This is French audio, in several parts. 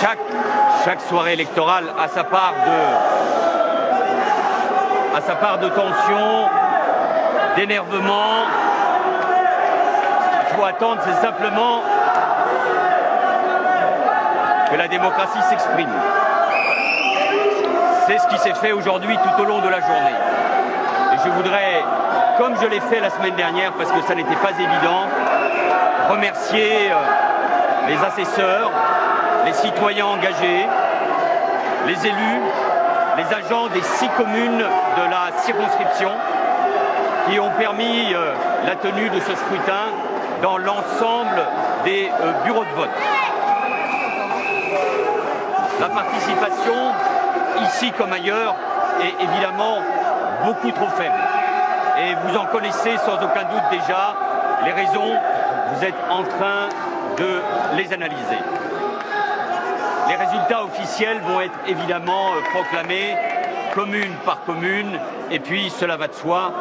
Chaque soirée électorale a sa part de tension, d'énervement. Ce qu'il faut attendre, c'est simplement que la démocratie s'exprime. C'est ce qui s'est fait aujourd'hui tout au long de la journée. Et je voudrais, comme je l'ai fait la semaine dernière, parce que ça n'était pas évident, remercier les assesseurs, les citoyens engagés, les élus, les agents des 6 communes de la circonscription qui ont permis la tenue de ce scrutin dans l'ensemble des bureaux de vote. La participation, ici comme ailleurs, est évidemment beaucoup trop faible. Et vous en connaissez sans aucun doute déjà les raisons. Vous êtes en train de les analyser. Les résultats officiels vont être évidemment proclamés commune par commune, et puis cela va de soi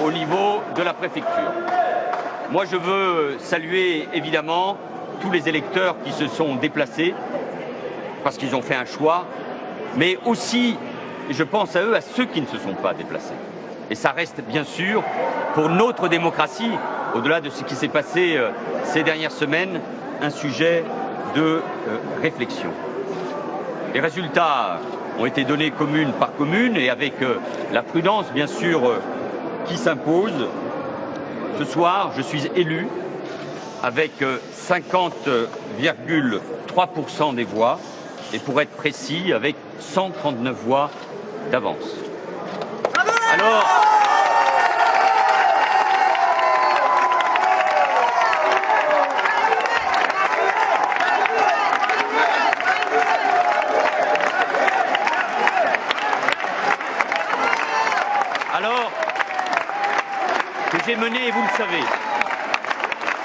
au niveau de la préfecture. Moi, je veux saluer évidemment tous les électeurs qui se sont déplacés parce qu'ils ont fait un choix, mais aussi, je pense à eux, à ceux qui ne se sont pas déplacés. Et ça reste bien sûr, pour notre démocratie, au-delà de ce qui s'est passé ces dernières semaines, un sujet de réflexion. Les résultats ont été donnés commune par commune et avec la prudence, bien sûr, qui s'impose. Ce soir, je suis élu avec 50,3% des voix et pour être précis, avec 139 voix d'avance. Alors que j'ai mené, et vous le savez,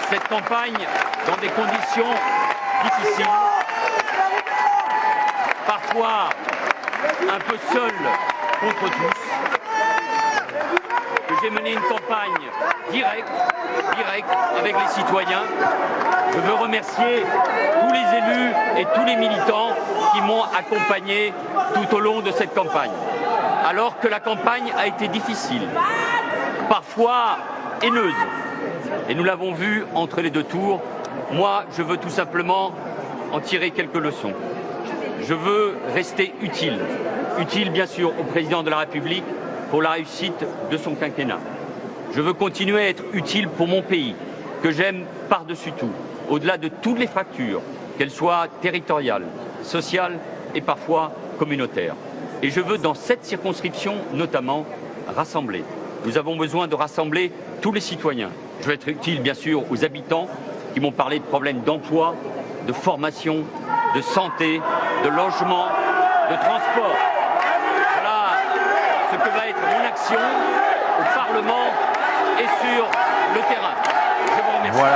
cette campagne dans des conditions difficiles, parfois un peu seul contre tous, que j'ai mené une campagne directe avec les citoyens. Je veux remercier tous les élus et tous les militants qui m'ont accompagné tout au long de cette campagne. Alors que la campagne a été difficile, parfois haineuse, et nous l'avons vu entre les 2 tours, moi je veux tout simplement en tirer quelques leçons. Je veux rester utile bien sûr au président de la République pour la réussite de son quinquennat. Je veux continuer à être utile pour mon pays, que j'aime par-dessus tout, au-delà de toutes les fractures, qu'elles soient territoriales, sociales et parfois communautaires. Et je veux, dans cette circonscription notamment, rassembler. Nous avons besoin de rassembler tous les citoyens. Je veux être utile, bien sûr, aux habitants qui m'ont parlé de problèmes d'emploi, de formation, de santé, de logement, de transport. Voilà ce que va être mon action au Parlement et sur le terrain. Je vous remercie. Voilà.